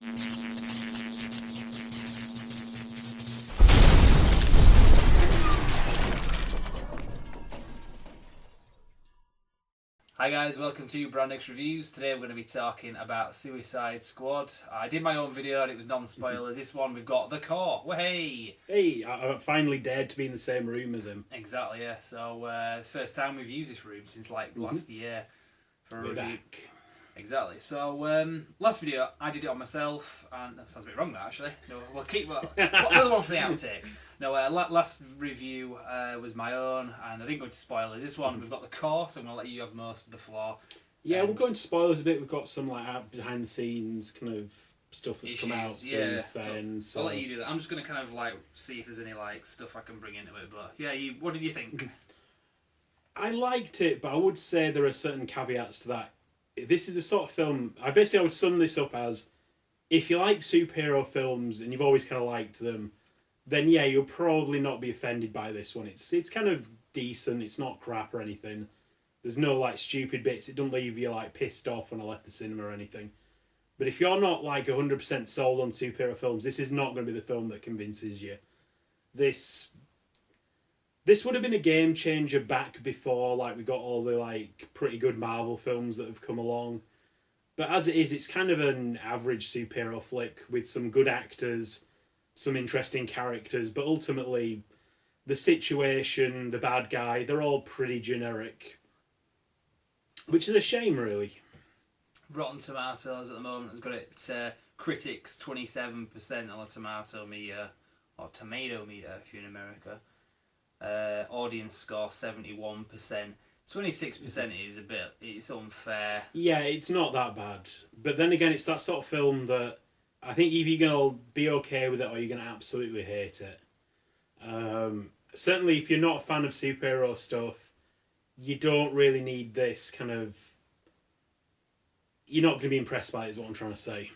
Hi guys, welcome to Brand X Reviews. Today we're going to be talking about Suicide Squad. I did my own video and it was non-spoilers. This one we've got The Core. Hey! Hey, I finally dared to be in the same room as him. Exactly, yeah. So it's the first time we've used this room since last year for a We're review. back. Exactly. So last video I did it on myself, and that sounds a bit wrong, that actually. No, we'll keep another one for the outtakes. No, last review was my own, and I didn't go into spoilers. This one we've got The Core, so I'm gonna let you have most of the floor. Yeah, we'll go into spoilers a bit. We've got some behind the scenes kind of stuff that's come out since then. So I'll let you do that. I'm just gonna kind of see if there's any stuff I can bring into it. But yeah, what did you think? I liked it, but I would say there are certain caveats to that. This is the sort of film I would sum this up as: if you like superhero films and you've always kind of liked them, then yeah, you'll probably not be offended by this one. It's kind of decent. It's not crap or anything. There's no stupid bits. It doesn't leave you pissed off when I left the cinema or anything. But if you're not 100% sold on superhero films, this is not going to be the film that convinces you. This would have been a game changer back before we got all the pretty good Marvel films that have come along. But as it is, it's kind of an average superhero flick with some good actors, some interesting characters, but ultimately the situation, the bad guy, they're all pretty generic. Which is a shame, really. Rotten Tomatoes at the moment has got it critics 27% on the tomato meter, or tomato meter if you're in America. Audience score 71%. 26% is it's unfair. Yeah, it's not that bad. But then again, it's that sort of film that I think either you're going to be okay with it or you're going to absolutely hate it. Certainly, if you're not a fan of superhero stuff, you don't really need this kind of... You're not going to be impressed by it, is what I'm trying to say.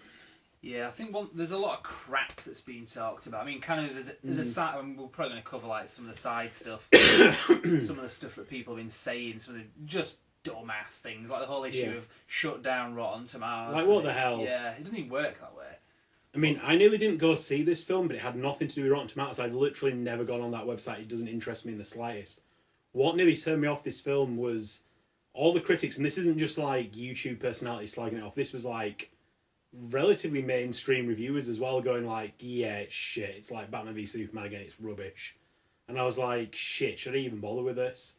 Yeah, I think there's a lot of crap that's being talked about. I mean, kind of there's a side. I mean, we're probably going to cover some of the side stuff, some of the stuff that people have been saying, some of the just dumbass things, like the whole issue of shut down Rotten Tomatoes. What the hell? Yeah, it doesn't even work that way. I mean, I nearly didn't go see this film, but it had nothing to do with Rotten Tomatoes. I'd literally never gone on that website. It doesn't interest me in the slightest. What nearly turned me off this film was all the critics, and this isn't just YouTube personalities slagging it off. This was relatively mainstream reviewers as well, going yeah, it's shit. It's like Batman v Superman again. It's rubbish. And I was like, shit, should I even bother with this?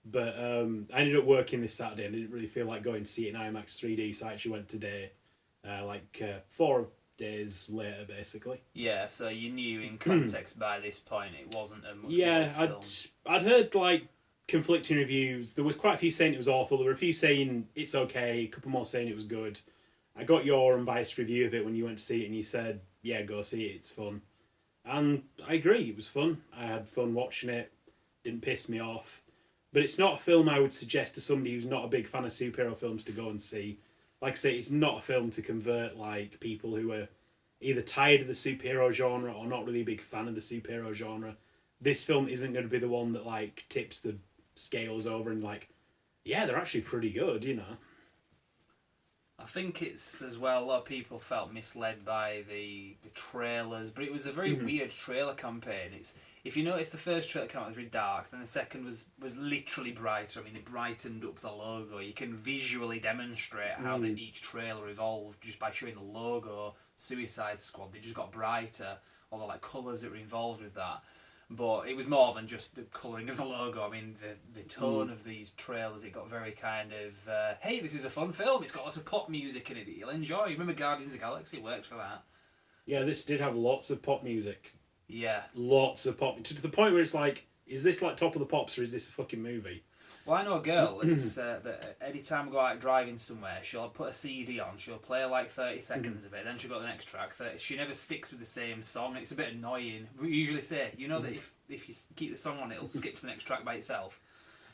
But I ended up working this Saturday and I didn't really feel like going to see it in IMAX 3D, so I actually went today, 4 days later, basically. Yeah, so you knew in context by this point it wasn't a much film. I'd heard conflicting reviews. There was quite a few saying it was awful. There were a few saying it's okay, a couple more saying it was good. I got your unbiased review of it when you went to see it and you said, yeah, go see it, it's fun. And I agree, it was fun. I had fun watching it, didn't piss me off. But it's not a film I would suggest to somebody who's not a big fan of superhero films to go and see. Like I say, it's not a film to convert people who are either tired of the superhero genre or not really a big fan of the superhero genre. This film isn't going to be the one that tips the scales over and yeah, they're actually pretty good, you know. I think it's as well, a lot of people felt misled by the trailers, but it was a very weird trailer campaign. If you notice, the first trailer came out was really dark, then the second was literally brighter. I mean, it brightened up the logo. You can visually demonstrate how each trailer evolved just by showing the logo, Suicide Squad. They just got brighter, all the colours that were involved with that. But it was more than just the colouring of the logo. I mean, the tone of these trailers, it got very kind of, hey, this is a fun film. It's got lots of pop music in it that you'll enjoy. Remember Guardians of the Galaxy? It worked for that. Yeah, this did have lots of pop music. Yeah. Lots of pop. To the point where it's is this Top of the Pops or is this a fucking movie? Well, I know a girl that any time I go out driving somewhere, she'll put a CD on, she'll play 30 seconds of it, then she'll go to the next track. She never sticks with the same song, and it's a bit annoying. We usually say, that if you keep the song on, it'll skip to the next track by itself.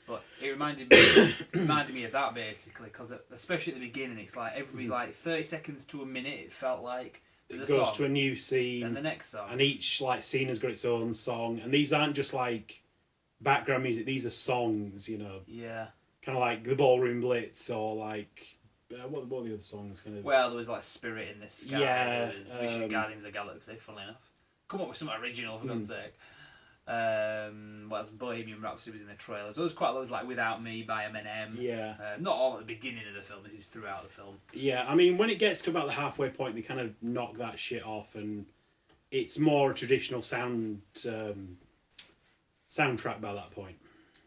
But it reminded me of that, basically, because especially at the beginning, it's every 30 seconds to a minute, it felt like it goes to a new scene, and the next song. And each scene has got its own song, and these aren't just background music, these are songs, Yeah. Kind of like the Ballroom Blitz or what were the other songs kind of? Well, there was like Spirit in the Sky. Yeah, There was Vision Guardians of the Galaxy. Funnily enough, come up with something original for God's sake. What else? Bohemian Rhapsody was in the trailers. There was quite a lot. Was like Without Me by Eminem. Yeah. Not all at the beginning of the film. This is throughout the film. Yeah, I mean, when it gets to about the halfway point, they kind of knock that shit off, and it's more a traditional soundtrack by that point.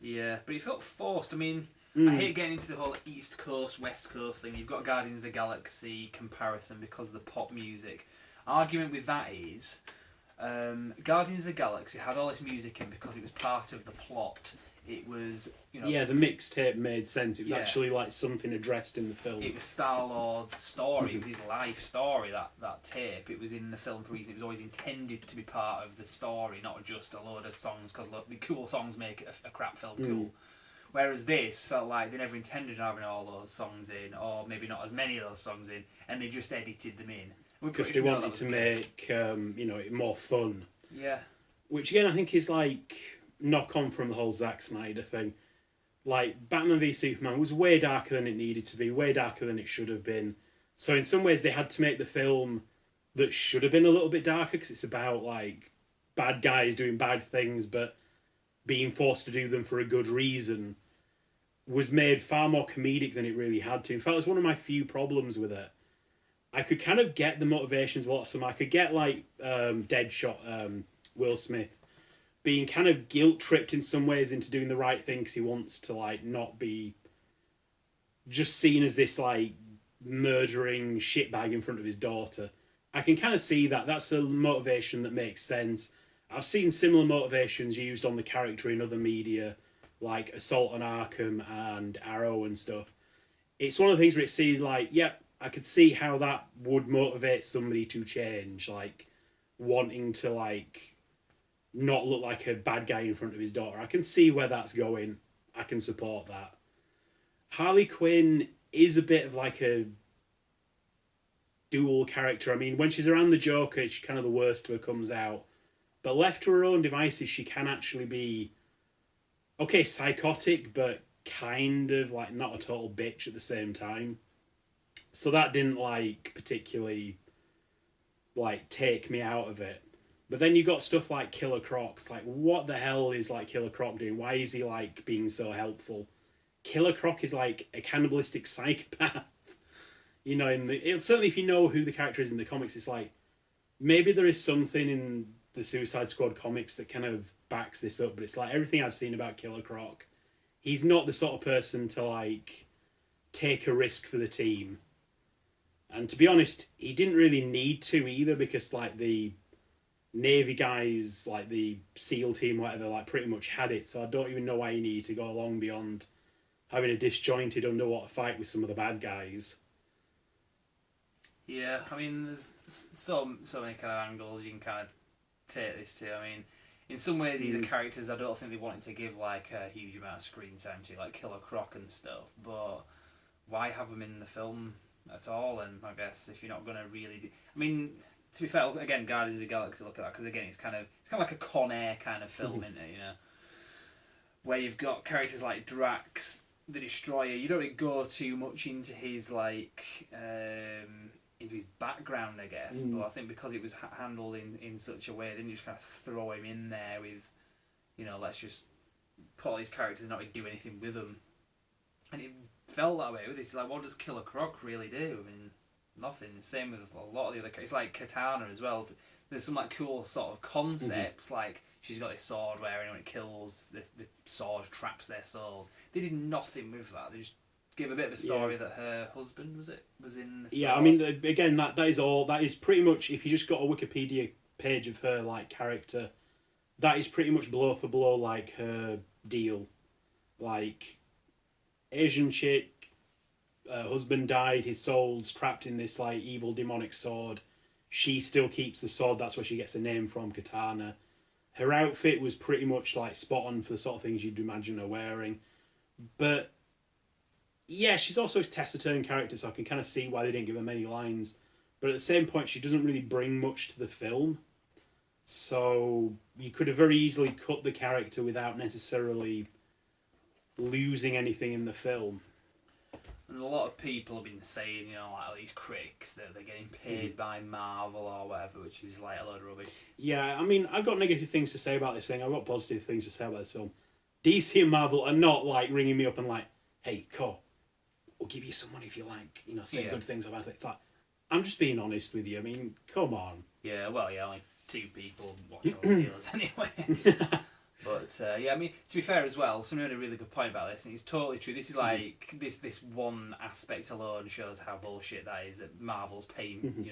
Yeah, but it felt forced. I mean, I hate getting into the whole East Coast, West Coast thing. You've got Guardians of the Galaxy comparison because of the pop music. Argument with that is, Guardians of the Galaxy had all this music in because it was part of the plot. It was, you know... Yeah, the mixtape made sense. It was Yeah. actually like something addressed in the film. It was Star-Lord's story, it was his life story, that tape. It was in the film for a reason. It was always intended to be part of the story, not just a load of songs, because the cool songs make a crap film cool. Whereas this felt like they never intended on having all those songs in, or maybe not as many of those songs in, and they just edited them in. Because they wanted to make, it more fun. Yeah. Which again, I think is like knock on from the whole Zack Snyder thing. Like Batman v Superman was way darker than it needed to be, way darker than it should have been. So in some ways, they had to make the film that should have been a little bit darker because it's about like bad guys doing bad things, but being forced to do them for a good reason. Was made far more comedic than it really had to. In fact, it was one of my few problems with it. I could kind of get the motivations of a lot of some. I could get like Deadshot, Will Smith, being kind of guilt tripped in some ways into doing the right thing because he wants to like not be just seen as this like murdering shitbag in front of his daughter. I can kind of see that. That's a motivation that makes sense. I've seen similar motivations used on the character in other media, like Assault on Arkham and Arrow and stuff. It's one of the things where it seems like, yep, I could see how that would motivate somebody to change, like wanting to like not look like a bad guy in front of his daughter. I can see where that's going. I can support that. Harley Quinn is a bit of like a dual character. I mean, when she's around the Joker, she kind of the worst of her comes out. But left to her own devices, she can actually be okay, psychotic, but kind of like not a total bitch at the same time. So that didn't like particularly like take me out of it. But then you got stuff like Killer Croc. It's like, what the hell is like Killer Croc doing? Why is he like being so helpful? Killer Croc is like a cannibalistic psychopath. You know, certainly if you know who the character is in the comics, it's like maybe there is something in the Suicide Squad comics that kind of backs this up, but it's like everything I've seen about Killer Croc, he's not the sort of person to like take a risk for the team. And to be honest, he didn't really need to either, because like the Navy guys, like the SEAL team, whatever, like pretty much had it. So I don't even know why he needed to go along beyond having a disjointed underwater fight with some of the bad guys. Yeah, I mean, there's so many kind of angles you can kind of take this to. I mean, in some ways, these are characters I don't think they wanted to give like a huge amount of screen time to, like Killer Croc and stuff. But why have them in the film at all? And I guess if you're not going to really, I mean, to be fair, again, Guardians of the Galaxy, look at that, because again, it's kind of like a Con Air kind of film, isn't it? You know, where you've got characters like Drax, the Destroyer. You don't really go too much into his like into his background, I guess. But I think because it was handled in such a way, then you just kind of throw him in there with, you know, let's just put all these characters and not really do anything with them. And it felt that way with this. Like, what does Killer Croc really do? I mean, nothing. Same with a lot of the other characters. It's like Katana as well. There's some like cool sort of concepts, like she's got this sword where anyone it kills, the sword traps their souls. They did nothing with that. They just give a bit of a story that her husband was in the sword. Yeah, I mean, again, that is all. That is pretty much, if you just got a Wikipedia page of her like character, that is pretty much blow for blow like her deal. Like, Asian chick, husband died, his soul's trapped in this like evil demonic sword. She still keeps the sword, that's where she gets a name from, Katana. Her outfit was pretty much like spot on for the sort of things you'd imagine her wearing. But yeah, she's also a taciturn character, so I can kind of see why they didn't give her many lines. But at the same point, she doesn't really bring much to the film. So you could have very easily cut the character without necessarily losing anything in the film. And a lot of people have been saying, like all these critics, that they're getting paid by Marvel or whatever, which is like a load of rubbish. Yeah, I mean, I've got negative things to say about this thing. I've got positive things to say about this film. DC and Marvel are not like ringing me up and like, hey, Cole, we'll give you some money if you like, say good things about it. It's like, I'm just being honest with you. I mean, come on. Yeah, well, only 2 people watch all the dealers anyway. But I mean, to be fair as well, somebody made a really good point about this, and it's totally true. This is like this one aspect alone shows how bullshit that is. That Marvel's paying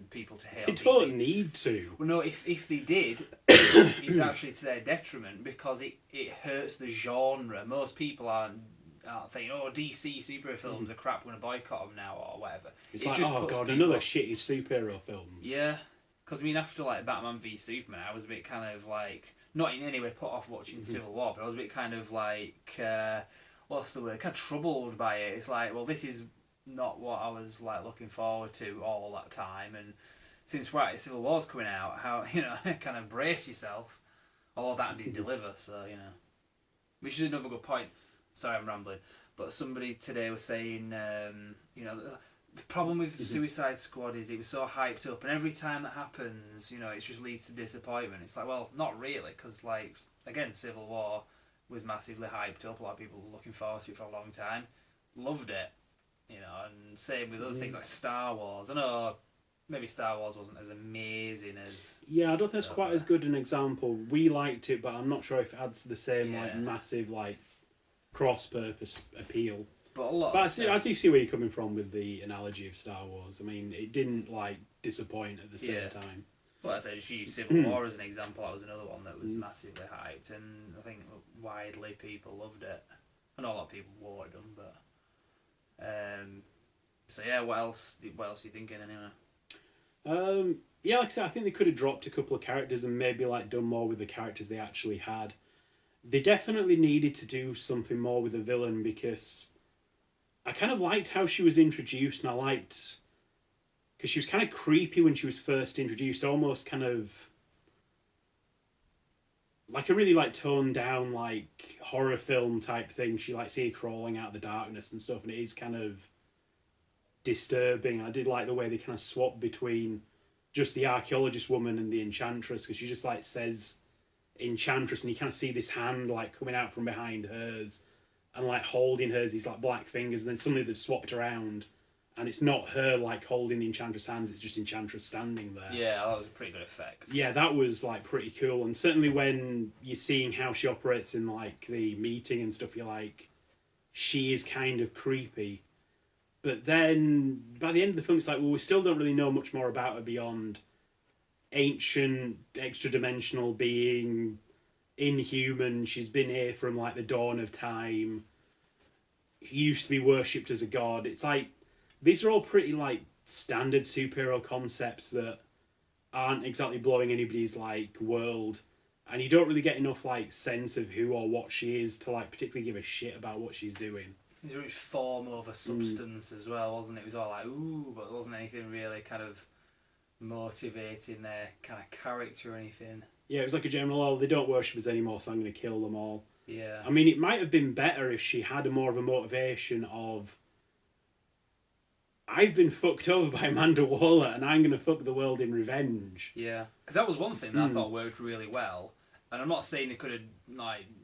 people to hate. They don't need to. Well, no, if they did, it's actually to their detriment because it hurts the genre. Most people aren't thinking, DC superhero films are crap, we're going to boycott them now or whatever. It's like, oh god, another shitty superhero films. Yeah, because I mean, after like Batman v Superman, I was a bit kind of like, not in any way put off watching Civil War, but I was a bit kind of like, what's the word? Kind of troubled by it. It's like, well, this is not what I was like looking forward to all that time. And since Civil War's coming out, how kind of brace yourself. Although that didn't deliver, so which is another good point. Sorry, I'm rambling, but somebody today was saying, the problem with Suicide Squad is it was so hyped up, and every time that happens, it just leads to disappointment. It's like, well, not really, because like again, Civil War was massively hyped up. A lot of people were looking forward to it for a long time, loved it, and same with other things like Star Wars. I know maybe Star Wars wasn't as amazing as. Yeah, I don't think it's quite as good an example. We liked it, but I'm not sure if it adds the same massive cross-purpose appeal. But I do see where you're coming from with the analogy of Star Wars. I mean, it didn't disappoint at the same time. Well, I said just use Civil War as an example. That was another one that was massively hyped, and I think widely people loved it. I know a lot of people wanted them, but so yeah. What else are you thinking anyway? Yeah, like I said, I think they could have dropped a couple of characters and maybe done more with the characters they actually had. They definitely needed to do something more with the villain because I kind of liked how she was introduced, and I liked because she was kind of creepy when she was first introduced, almost kind of like a really toned down horror film type thing. She see her crawling out of the darkness and stuff, and it is kind of disturbing. I did like the way they kind of swapped between just the archaeologist woman and the enchantress, because she just says enchantress, and you kind of see this hand coming out from behind hers and holding hers, these black fingers, and then suddenly they've swapped around and it's not her holding the enchantress hands, it's just enchantress standing there. Yeah, that was a pretty good effect. Yeah, that was pretty cool. And certainly when you're seeing how she operates in the meeting and stuff, you're she is kind of creepy. But then by the end of the film, it's we still don't really know much more about her beyond ancient, extra-dimensional being, inhuman. She's been here from the dawn of time. She used to be worshipped as a god. It's these are all pretty standard superhero concepts that aren't exactly blowing anybody's world, and you don't really get enough sense of who or what she is to particularly give a shit about what she's doing. It was really form over substance as well, wasn't it? It was all ooh, but there wasn't anything really kind of motivating their kind of character or anything. Yeah, it was a general, they don't worship us anymore, so I'm going to kill them all. Yeah. I mean, it might have been better if she had more of a motivation of, I've been fucked over by Amanda Waller and I'm going to fuck the world in revenge. Yeah, because that was one thing that I thought worked really well. And I'm not saying they could have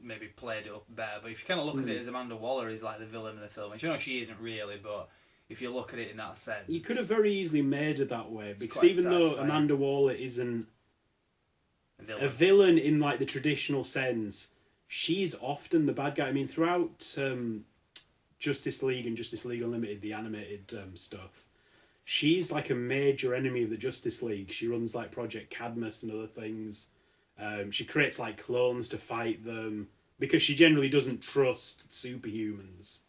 maybe played it up better, but if you kind of look at it as Amanda Waller is the villain of the film, and she isn't really, but if you look at it in that sense, you could have very easily made it that way, because even though Amanda Waller isn't a villain in the traditional sense, she's often the bad guy. I mean, throughout Justice League and Justice League Unlimited, the animated stuff, she's a major enemy of the Justice League. She runs Project Cadmus and other things. She creates clones to fight them because she generally doesn't trust superhumans.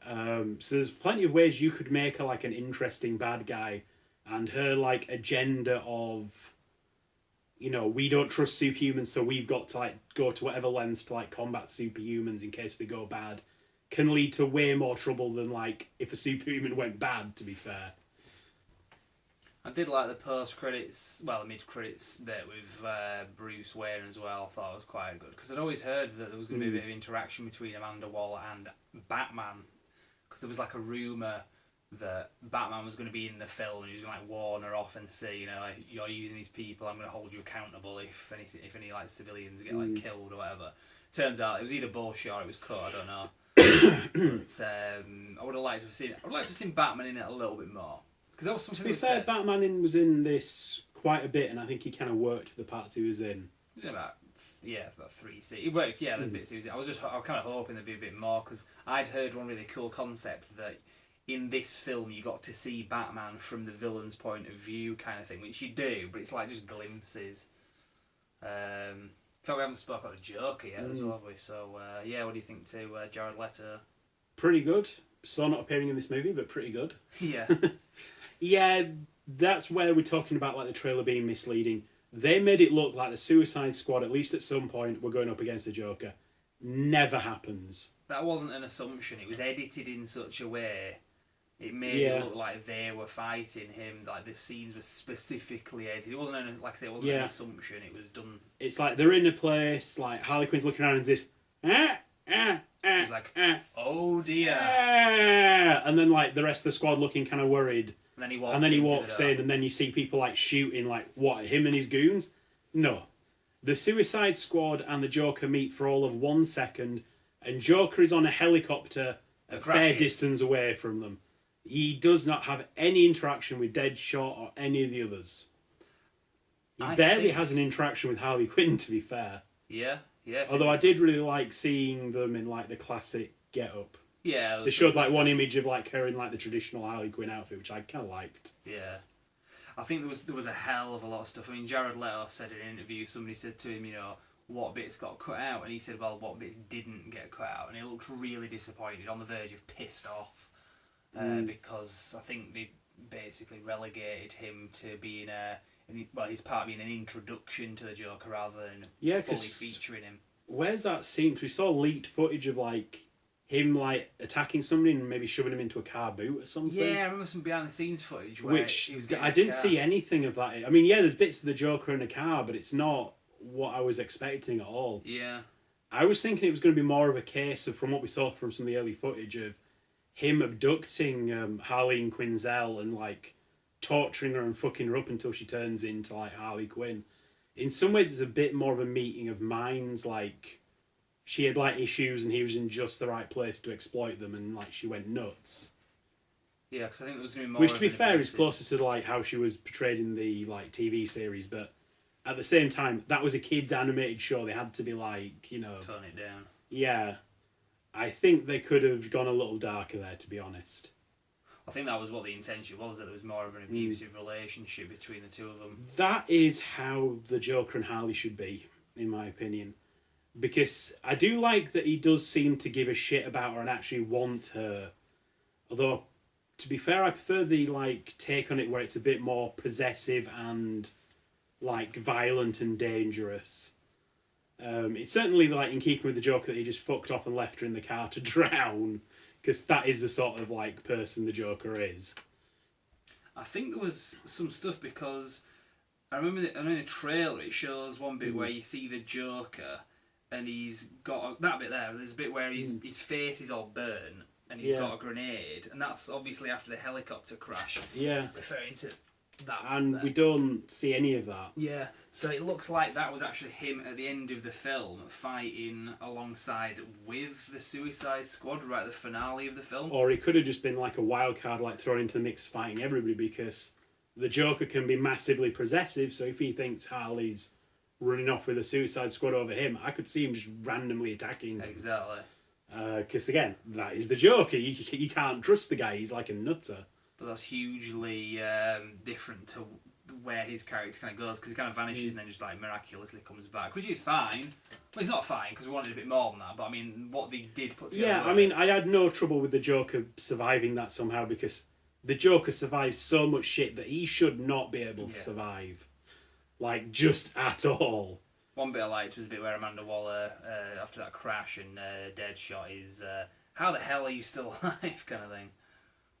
So there's plenty of ways you could make her an interesting bad guy, and her agenda of, we don't trust superhumans, so we've got to go to whatever lengths to combat superhumans in case they go bad, can lead to way more trouble than if a superhuman went bad, to be fair. I did like the the mid-credits bit with Bruce Wayne as well. I thought it was quite good, because I'd always heard that there was going to be a bit of interaction between Amanda Waller and Batman, because there was like a rumor that Batman was going to be in the film and he was going to like warn her off and say, you know, like, you're using these people, I'm going to hold you accountable if any like civilians get like killed or whatever. Turns out it was either bullshit or it was cut. I don't know. But I would have liked to have seen. I would like to have seen Batman in it a little bit more because that was something. To be fair, Batman was in this quite a bit, and I think he kind of worked for the parts he was in. He was in about 3 scenes. He worked, the bits he was in. I was kind of hoping there'd be a bit more because I'd heard one really cool concept that in this film you got to see Batman from the villain's point of view, kind of thing, which you do, but it's like just glimpses. We haven't spoken about the Joker yet as well, have we? So, what do you think to Jared Leto? Pretty good. Still not appearing in this movie, but pretty good. Yeah. Yeah, that's where we're talking about like the trailer being misleading. They made it look like the Suicide Squad, at least at some point, were going up against the Joker. Never happens. That wasn't an assumption. It was edited in such a way. It made it look like they were fighting him. Like the scenes were specifically edited. It wasn't an assumption. It was done. It's like they're in a place. Like Harley Quinn's looking around and this. She's like, oh dear. And then like the rest of the squad looking kind of worried. And then he walks in, and then you see people like shooting. Like what? Him and his goons? No. The Suicide Squad and the Joker meet for all of 1 second, and Joker is on a helicopter a fair distance away from them. He does not have any interaction with Deadshot or any of the others. He barely has an interaction with Harley Quinn, to be fair. Yeah. Although I did really like seeing them in like the classic get-up. Yeah. They showed like one image of like her in like the traditional Harley Quinn outfit, which I kind of liked. Yeah. I think there was a hell of a lot of stuff. I mean, Jared Leto said in an interview, somebody said to him, you know, what bits got cut out? And he said, well, what bits didn't get cut out? And he looked really disappointed, on the verge of pissed off. Because I think they basically relegated him to being his part being an introduction to the Joker rather than fully featuring him. Where's that scene? Because we saw leaked footage of like him like attacking somebody and maybe shoving him into a car boot or something. Yeah, I remember some behind the scenes footage where he was getting I didn't see anything of that. I mean, yeah, there's bits of the Joker in a car, but it's not what I was expecting at all. Yeah. I was thinking it was going to be more of a case of, from what we saw from some of the early footage, of him abducting Harley Quinzel and like torturing her and fucking her up until she turns into like Harley Quinn. In some ways, it's a bit more of a meeting of minds. Like she had like issues and he was in just the right place to exploit them, and like she went nuts. Yeah, because I think it was going to be more. Which, to be fair, is closer to like how she was portrayed in the like TV series, but at the same time, that was a kids' animated show. They had to be like, you know, tone it down. Yeah. I think they could have gone a little darker there, to be honest. I think that was what the intention was, that there was more of an abusive relationship between the two of them. That is how the Joker and Harley should be, in my opinion. Because I do like that he does seem to give a shit about her and actually want her. Although, to be fair, I prefer the like take on it where it's a bit more possessive and like violent and dangerous. It's certainly like in keeping with the Joker that he just fucked off and left her in the car to drown, because that is the sort of like person the Joker is. I think there was some stuff, because I remember in the trailer it shows one bit where you see the Joker and he's got that bit there. There's a bit where his face is all burnt and he's got a grenade, and that's obviously after the helicopter crash. Yeah, referring to that. And there. We don't see any of that. Yeah, so it looks like that was actually him at the end of the film fighting alongside with the Suicide Squad right at the finale of the film. Or he could have just been like a wild card, like thrown into the mix fighting everybody, because the Joker can be massively possessive, so if he thinks Harley's running off with a Suicide Squad over him, I could see him just randomly attacking them. Exactly. Because again, that is the Joker. You can't trust the guy, he's like a nutter. But that's hugely different to where his character kind of goes, because he kind of vanishes and then just like miraculously comes back, which is fine. Well, it's not fine because we wanted a bit more than that, but I mean, what they did put together. Yeah, I mean, I had no trouble with the Joker surviving that somehow, because the Joker survives so much shit that he should not be able to survive. Like, just at all. One bit I liked was a bit where Amanda Waller, after that crash and Deadshot, is how the hell are you still alive kind of thing.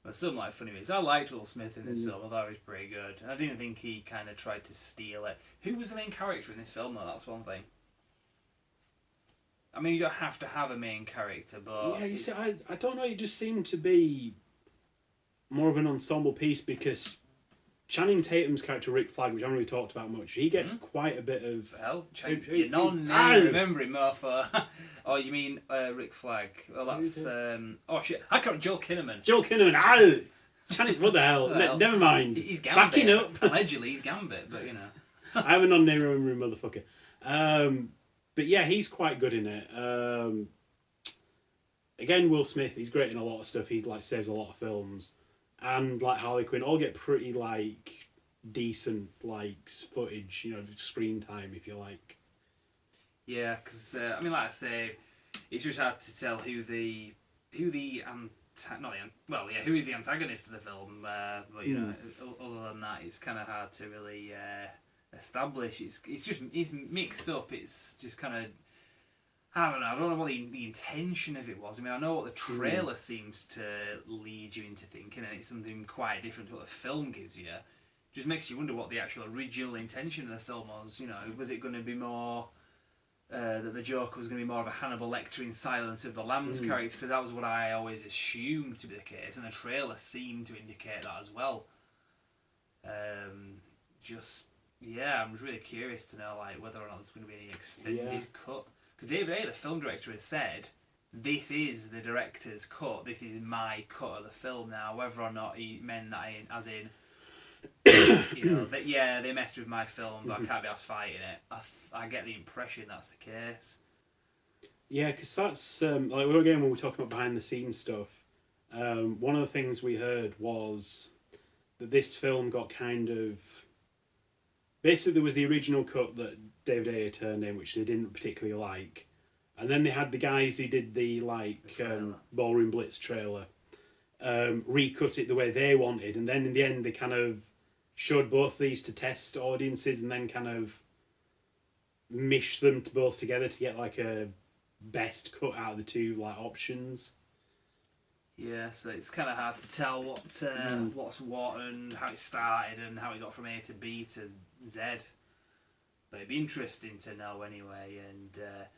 There's some like funny bits. I liked Will Smith in this film. I thought he was pretty good. And I didn't think he kind of tried to steal it. Who was the main character in this film though? That's one thing. I mean, you don't have to have a main character, but Yeah, you see, I don't know. It just seemed to be more of an ensemble piece because Channing Tatum's character Rick Flag, which I haven't really talked about much, he gets quite a bit of. well, you're non-name remembering, Martha. Oh, you mean Rick Flag? Well, that's oh shit! I can't. Joel Kinnaman. Joel Kinnaman. Ah, Channing. What the hell? Never mind. He's Gambit. Backing up. Allegedly, he's Gambit, but you know. I have a non-name remembering motherfucker. But yeah, he's quite good in it. Again, Will Smith, he's great in a lot of stuff. He like saves a lot of films, and like Harley Quinn, all get pretty like decent like footage, you know, screen time if you like. Yeah, because I mean, like I say, it's just hard to tell who is the antagonist of the film. But you know, other than that, it's kind of hard to really establish. It's mixed up. It's just kind of. I don't know what the intention of it was. I mean, I know what the trailer seems to lead you into thinking, and it's something quite different to what the film gives you. Just makes you wonder what the actual original intention of the film was. You know, was it going to be more that the Joker was going to be more of a Hannibal Lecter in Silence of the Lambs character? Because that was what I always assumed to be the case, and the trailer seemed to indicate that as well. Yeah, I'm really curious to know like whether or not there's going to be any extended cut. Because David Ayer, the film director, has said, this is the director's cut, this is my cut of the film now, whether or not he meant that as in, you know, that yeah, they messed with my film, but I can't be asked fighting it. I get the impression that's the case. Yeah, because that's, like, again, when we're talking about behind the scenes stuff, one of the things we heard was that this film got kind of... Basically, there was the original cut that David Ayer turned in, which they didn't particularly like. And then they had the guys who did the Ballroom Blitz trailer recut it the way they wanted. And then in the end, they kind of showed both these to test audiences and then kind of mished them both together to get like a best cut out of the two like options. Yeah, so it's kind of hard to tell what's what and how it started and how it got from A to B to Z. But it'd be interesting to know anyway, and it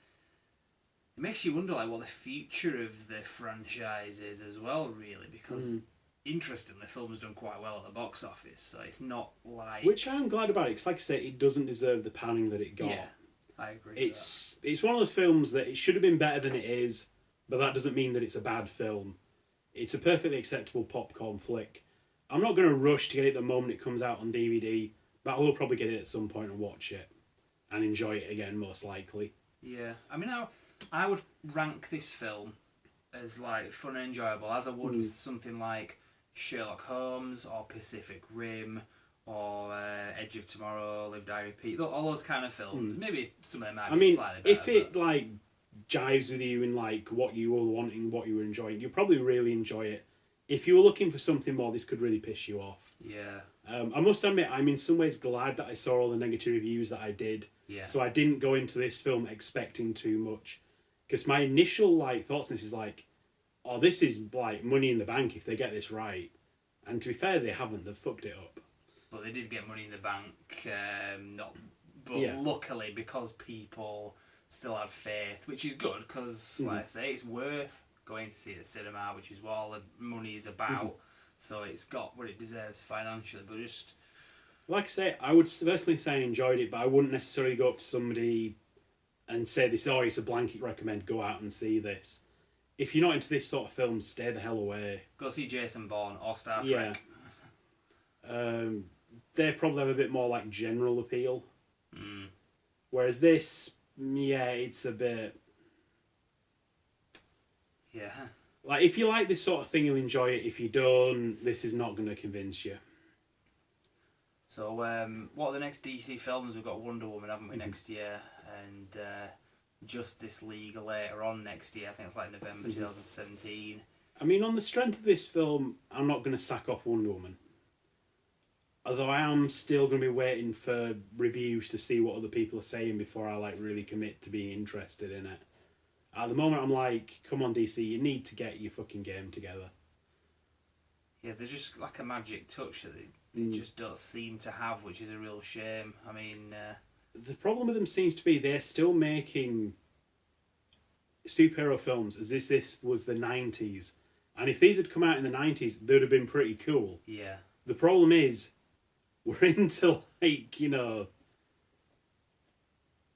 makes you wonder like what the future of the franchise is as well, really, because interestingly, the film's done quite well at the box office, so it's not like... Which I'm glad about, because like I say, it doesn't deserve the panning that it got. Yeah, I agree It's one of those films that it should have been better than it is, but that doesn't mean that it's a bad film. It's a perfectly acceptable popcorn flick. I'm not going to rush to get it the moment it comes out on DVD, but I will probably get it at some point and watch it. And enjoy it again, most likely. Yeah. I mean, I would rank this film as like fun and enjoyable, as I would with something like Sherlock Holmes or Pacific Rim or Edge of Tomorrow, Live, Die, Repeat, all those kind of films. Maybe some of them might be slightly better. If it like jives with you in like what you were wanting, what you were enjoying, you'll probably really enjoy it. If you were looking for something more, this could really piss you off. Yeah. I must admit, I'm in some ways glad that I saw all the negative reviews that I did. Yeah. So I didn't go into this film expecting too much. Because my initial like thoughts on this is like, oh, this is like Money in the Bank if they get this right. And to be fair, they haven't. They've fucked it up. But they did get Money in the Bank. Luckily, because people still had faith, which is good, because, like I say, it's worth going to see it at the cinema, which is what all the money is about. So it's got what it deserves financially, but just... Like I say, I would personally say I enjoyed it, but I wouldn't necessarily go up to somebody and say this, oh, it's a blanket recommend, go out and see this. If you're not into this sort of film, stay the hell away. Go see Jason Bourne or Star Trek. Yeah. They probably have a bit more like general appeal. Whereas this, yeah, it's a bit... Yeah. Like, if you like this sort of thing, you'll enjoy it. If you don't, this is not going to convince you. So, what are the next DC films? We've got Wonder Woman, haven't we, next year? And Justice League later on next year. I think it's like November 2017. I mean, on the strength of this film, I'm not going to sack off Wonder Woman. Although I am still going to be waiting for reviews to see what other people are saying before I like really commit to being interested in it. At the moment, I'm like, come on, DC, you need to get your fucking game together. Yeah, there's just like a magic touch that they just don't seem to have, which is a real shame. I mean... The problem with them seems to be they're still making superhero films as this was the 90s. And if these had come out in the 90s, they'd have been pretty cool. Yeah. The problem is, we're into, like, you know,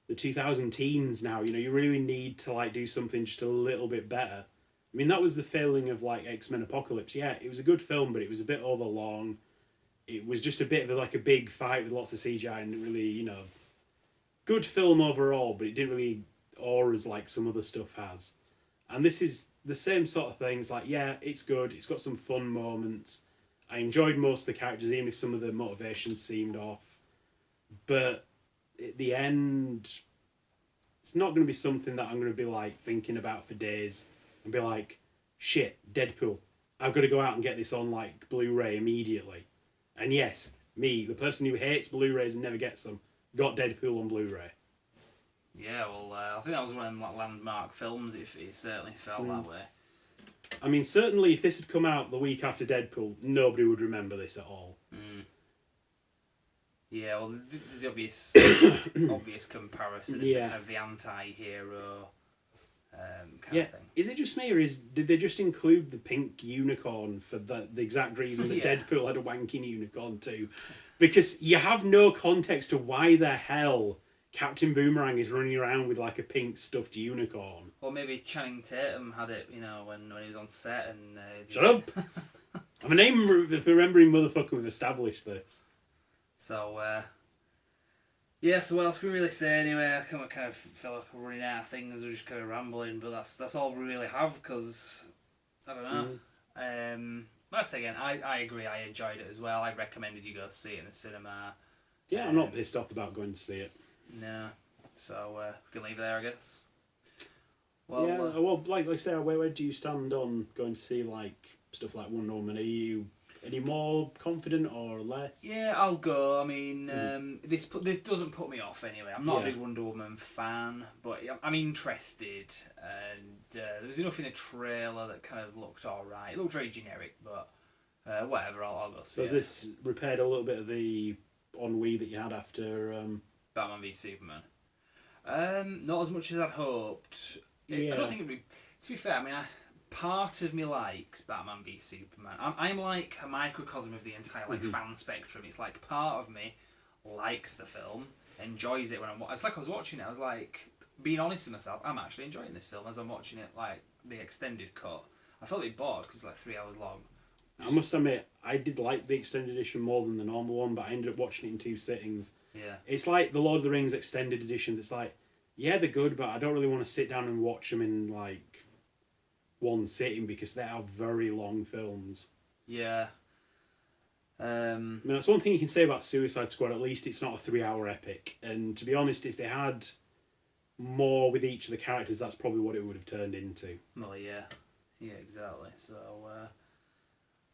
the 2000 teens now. You know, you really need to, like, do something just a little bit better. I mean, that was the failing of, like, X-Men Apocalypse. Yeah, it was a good film, but it was a bit overlong. It was just a bit of, like, a big fight with lots of CGI and really, you know... Good film overall, but it didn't really awe us like some other stuff has. And this is the same sort of thing. It's like, yeah, it's good. It's got some fun moments. I enjoyed most of the characters, even if some of the motivations seemed off. But at the end, it's not going to be something that I'm going to be, like, thinking about for days and be like, shit, Deadpool. I've got to go out and get this on, like, Blu-ray immediately. And yes, me, the person who hates Blu-rays and never gets them, got Deadpool on Blu-ray. Yeah, well, I think that was one of them, like, landmark films. It certainly felt that way. I mean, certainly if this had come out the week after Deadpool, nobody would remember this at all. Yeah, well, there's the obvious obvious comparison Yeah. of the anti-hero kind Yeah, of thing. is it just me, or did they just include the pink unicorn for the exact reason that Yeah. Deadpool had a wanking unicorn too? Because you have no context to why the hell Captain Boomerang is running around with, like, a pink stuffed unicorn. Or maybe Channing Tatum had it, you know, when he was on set and... Shut up! I'm a name remembering motherfucker, we've established this. So, yeah, so what else can we really say anyway? I kind of feel like we're running out of things, we're just kind of rambling, but that's all we really have, because, I don't know. But that's again, I agree, I enjoyed it as well. I recommended you go see it in the cinema. Yeah, I'm not pissed off about going to see it. No. So, we can leave it there, I guess. Well, Yeah, well, like I say, where do you stand on going to see, like, stuff like Wonder Woman? Are you any more confident or less? yeah, I'll go. I mean, this doesn't put me off anyway. I'm not a Yeah. big Wonder Woman fan, but I'm interested. And there was enough in the trailer that kind of looked alright. It looked very generic, but whatever, I'll go see So has it. this repaired a little bit of the ennui that you had after... Batman v Superman. Not as much as I'd hoped. I Yeah. don't think it'd be... To be fair, I mean, part of me likes Batman v Superman. I'm like a microcosm of the entire fan spectrum. It's like part of me likes the film, enjoys it when it's like I was watching it. I was like, being honest with myself, I'm actually enjoying this film as I'm watching it, like the extended cut. I felt a bit bored because it was like 3 hours long. I must admit, I did like the extended edition more than the normal one, but I ended up watching it in 2 sittings. Yeah. It's like the Lord of the Rings extended editions. It's like, yeah, they're good, but I don't really want to sit down and watch them in, like, one sitting because they are very long films. Yeah. I mean, that's one thing you can say about Suicide Squad. At least it's not a 3-hour epic. And to be honest, if they had more with each of the characters, that's probably what it would have turned into. Well, yeah. Yeah, exactly. So,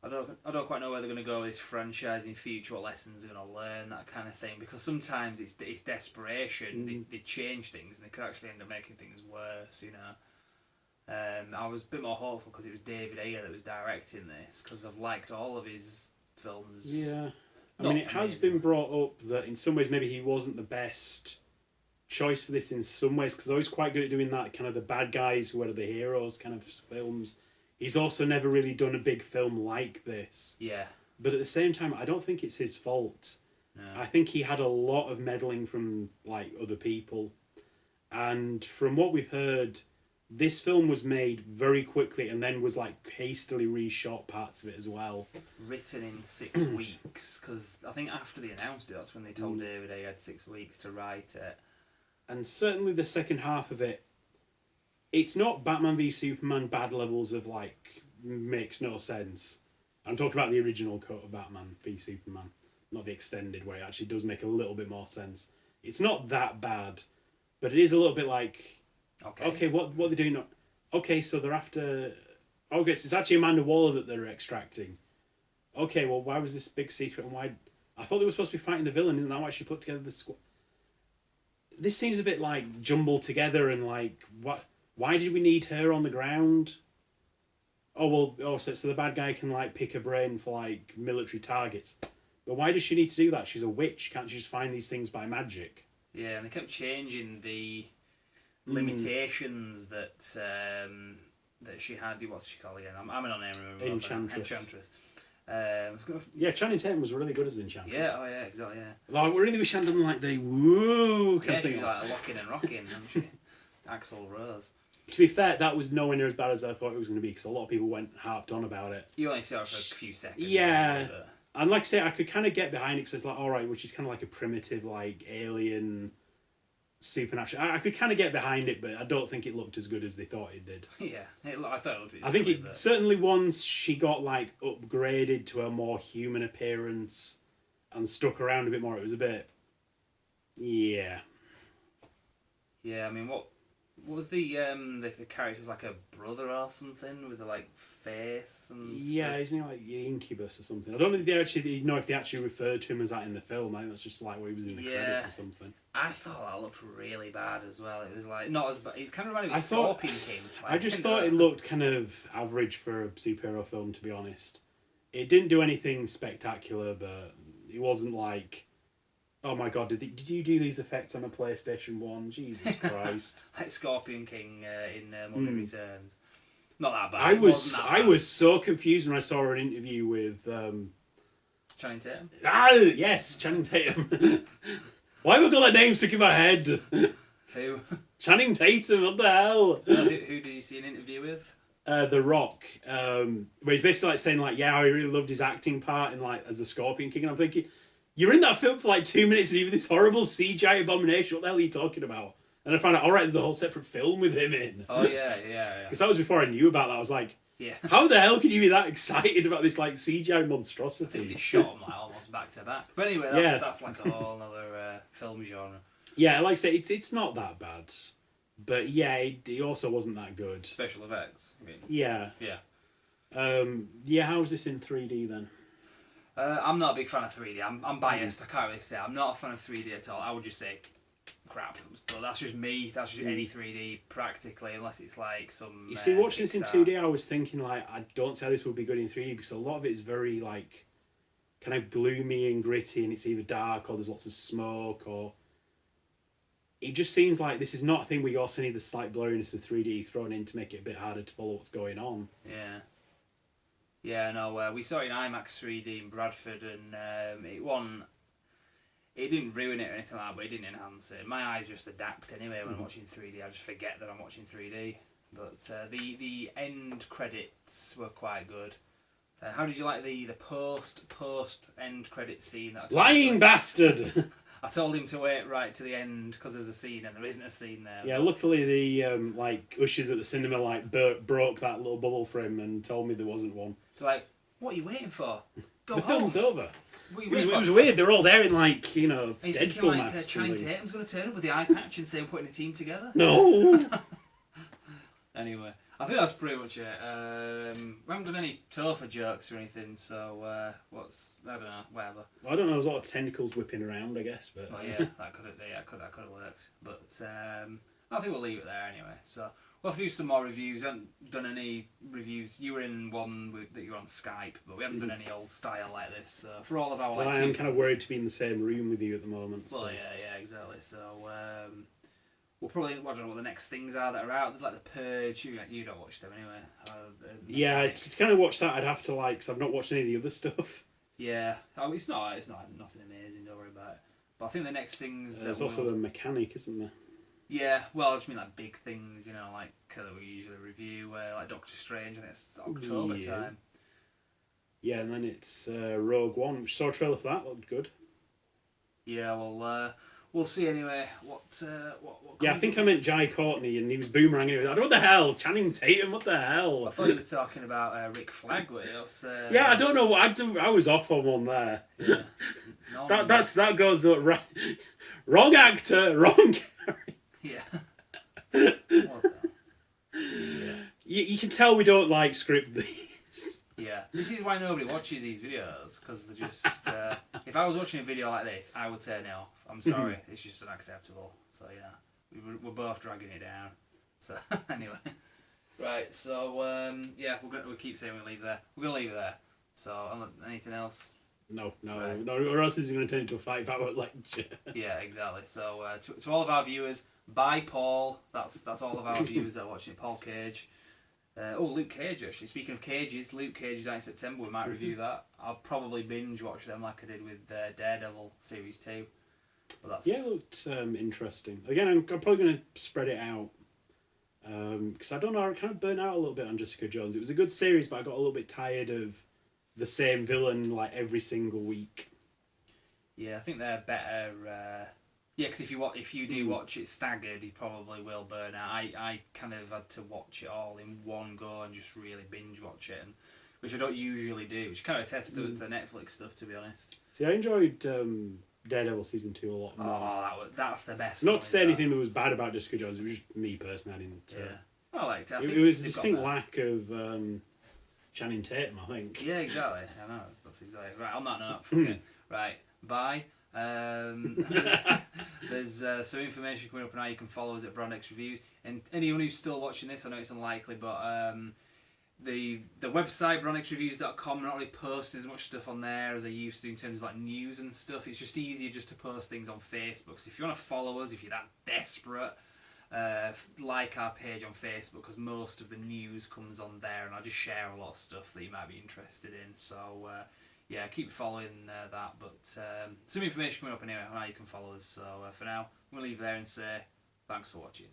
I don't quite know where they're going to go with this franchise in future, what lessons they're going to learn, that kind of thing. Because sometimes it's desperation. They change things and they could actually end up making things worse, you know. I was a bit more hopeful because it was David Ayer that was directing this, because I've liked all of his films. Yeah. I Not mean, it has amazing. been brought up that in some ways maybe he wasn't the best choice for this in some ways, because they're always quite good at doing that kind of the bad guys who are the heroes kind of films. He's also never really done a big film like this. Yeah. But at the same time, I don't think it's his fault. No. I think he had a lot of meddling from, like, other people. And from what we've heard, this film was made very quickly and then was, like, hastily reshot parts of it as well. Written in 6 weeks, because I think after they announced it, that's when they told David he had 6 weeks to write it. And certainly the second half of it, it's not Batman v Superman bad levels of, like, makes no sense. I'm talking about the original cut of Batman v Superman, not the extended, where it actually does make a little bit more sense. It's not that bad, but it is a little bit like, okay, what are they doing? Okay, so they're after... Okay, so it's actually Amanda Waller that they're extracting. Okay, well, why was this big secret, and why... I thought they were supposed to be fighting the villain, isn't that why she put together the squad? This seems a bit, like, jumbled together, and, like, what... Why did we need her on the ground? Oh, well, so the bad guy can, like, pick her brain for, like, military targets. But why does she need to do that? She's a witch. Can't she just find these things by magic? Yeah, and they kept changing the limitations that that she had. What's she called again? I'm an name remember. Enchantress. Enchantress. Yeah, Channing Tatum was really good as Enchantress. Yeah, oh yeah, exactly, yeah. Like, we really wish I'd done like the woo kind of She thing. was like locking and rocking, wasn't she? Axl Rose. To be fair, that was nowhere near as bad as I thought it was going to be, because a lot of people went harped on about it. You only saw her for a few seconds. Yeah. And like I say, I could kind of get behind it, because it's like, alright, which is kind of like a primitive, like, alien, supernatural. I could kind of get behind it, but I don't think it looked as good as they thought it did. Yeah, I thought it would be. I think it certainly once she got, like, upgraded to a more human appearance and stuck around a bit more, it was a bit... Yeah. Yeah, I mean, what was the character was like a brother or something with a like face and yeah, stuff? isn't he like Incubus or something? I don't think they actually know if they actually referred to him as that in the film. I think that's just like what he was in the credits or something. I thought that looked really bad as well. It was like not as bad. It kind of reminded me of Scorpion King. Like, I just thought it looked kind of average for a superhero film, to be honest. It didn't do anything spectacular, but it wasn't like, oh my god, did you do these effects on a PlayStation 1? Jesus Christ. Like Scorpion King in Mummy Returns. Not that bad. I was so confused when I saw an interview with... Channing Tatum? Yes, Channing Tatum. Why have I got that name stuck in my head? Who? Channing Tatum, what the hell? Who did you see an interview with? The Rock. Where he's basically like saying like, yeah, I really loved his acting part in like as the Scorpion King, and I'm thinking, you're in that film for like 2 minutes and even this horrible CGI abomination. What the hell are you talking about? And I found out, alright, there's a whole separate film with him in. Oh yeah. Because that was before I knew about that. I was like, yeah. How the hell can you be that excited about this like CGI monstrosity? I think they shot them like almost back to back. But anyway, that's like a whole other film genre. Yeah, like I say, it's not that bad. But yeah, it also wasn't that good. Special effects, you mean? Yeah. Yeah. Yeah, how was this in 3D then? I'm not a big fan of 3D. I'm biased. I can't really say. I'm not a fan of 3D at all. I would just say crap. But that's just me. That's just any 3D practically, unless it's like some... You see, watching this in 2D, I was thinking like, I don't see how this would be good in 3D, because a lot of it is very like kind of gloomy and gritty, and it's either dark or there's lots of smoke, or... It just seems like this is not a thing where you also need the slight blurriness of 3D thrown in to make it a bit harder to follow what's going on. Yeah. Yeah, no, we saw it in IMAX 3D in Bradford, and it didn't ruin it or anything like that, but it didn't enhance it. My eyes just adapt anyway when I'm watching 3D. I just forget that I'm watching 3D. But the end credits were quite good. How did you like the post end credit scene? Lying bastard! I told him to wait right to the end because there's a scene and there isn't a scene there. Yeah, luckily the like ushers at the cinema like broke that little bubble for him and told me there wasn't one. So like, what are you waiting for? Go the home. film's over. It was weird. They're all there in like, you know, are you Deadpool thinking, masks. Channing Tatum's going to turn up with the eye patch and say we're putting a team together? No. Anyway, I think that's pretty much it. We haven't done any Topher jokes or anything, so I don't know, whatever. I don't know, there's a lot of tentacles whipping around, I guess, but... Well, yeah, that could have worked. But I think we'll leave it there anyway. So we'll have to do some more reviews. We haven't done any reviews. You were in one that you were on Skype, but we haven't done any old style like this. So for all of our... Well, I am kind of worried to be in the same room with you at the moment. Well, so. yeah, exactly. So... we'll probably, I don't know what the next things are that are out. There's like The Purge. You don't watch them anyway. Yeah, to kind of watch that, I'd have to like, because I've not watched any of the other stuff. Yeah, it's not nothing amazing. Don't worry about it. But I think the next things. There's also The Mechanic, isn't there? Yeah, well, I just mean like big things, you know, like that we usually review, like Doctor Strange, and it's October time. Yeah, and then it's Rogue One, which saw a trailer for that. Looked good. Yeah, well. We'll see anyway. What yeah, I think I meant Jai Courtney, and he was boomeranging. I don't know what the hell, Channing Tatum. What the hell? I thought you were talking about Rick Flag. Yeah, I don't know what I was off on one there. Yeah. that goes up right. Wrong actor, wrong character. Yeah. Yeah. You can tell we don't like script these. Yeah, this is why nobody watches these videos, because they're just... if I was watching a video like this, I would turn it off. I'm sorry, it's just unacceptable. So, yeah, we're both dragging it down. So, anyway. Right, so, yeah, we'll keep saying we'll leave it there. We're going to leave it there. So, anything else? No, or else it's going to turn into a 5-hour lecture. Yeah, exactly. So, to all of our viewers, By Paul. That's all of our viewers that are watching it. Paul Cage. Luke Cage, actually. Speaking of cages, Luke Cage is out in September. We might review that. I'll probably binge watch them like I did with Daredevil Series 2. But that's... Yeah, it looked interesting. Again, I'm probably going to spread it out. Because I don't know, I kind of burnt out a little bit on Jessica Jones. It was a good series, but I got a little bit tired of the same villain like every single week. Yeah, I think they're better. Yeah, because if you do watch it staggered, you probably will burn out. I kind of had to watch it all in one go and just really binge watch it, which I don't usually do. Which kind of attests to the Netflix stuff, to be honest. See, I enjoyed Daredevil season 2 a lot more. Oh, that's the best. Not to say anything that was bad about Jessica Jones. It was just me personally. I didn't. Yeah, I liked it. It was a distinct lack of Channing Tatum, I think. Yeah, exactly. I know that's exactly right. On that note, okay, right, bye. There's some information coming up on how you can follow us at Brandex Reviews, and anyone who's still watching this, I know it's unlikely, but the website brandexreviews.com, I'm not really posting as much stuff on there as I used to in terms of like news and stuff. It's just easier just to post things on Facebook. So if you want to follow us, if you're that desperate, like our page on Facebook, because most of the news comes on there, and I just share a lot of stuff that you might be interested in. So yeah, keep following that. But some information coming up anyway on how you can follow us. So for now, I'm going to leave there and say thanks for watching.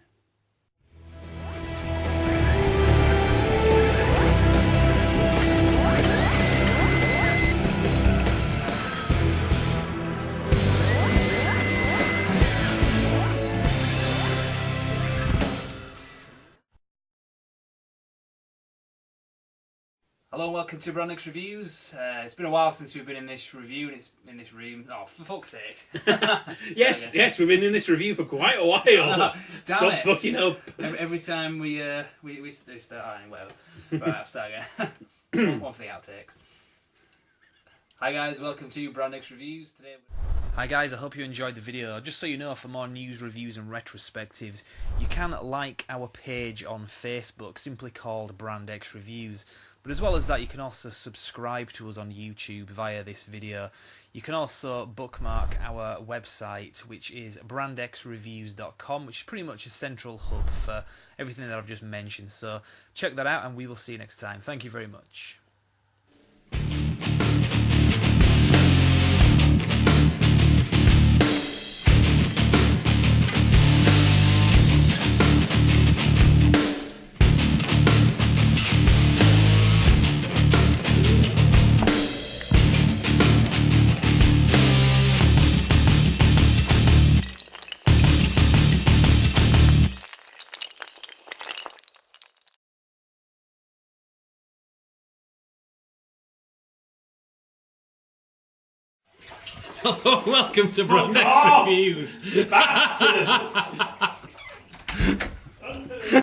Hello and welcome to Brandex Reviews. It's been a while since we've been in this review and it's in this room. Oh, for fuck's sake. yes, we've been in this review for quite a while. Stop fucking up. Every time we start, whatever. Right, I'll start again. One for the outtakes. Hi guys, welcome to Brandex Reviews. Hi guys, I hope you enjoyed the video. Just so you know, for more news, reviews and retrospectives, you can like our page on Facebook, simply called Brandex Reviews. But as well as that, you can also subscribe to us on YouTube via this video. You can also bookmark our website, which is brandexreviews.com, which is pretty much a central hub for everything that I've just mentioned. So check that out and we will see you next time. Thank you very much. Welcome to Brandex Reviews. Bastard!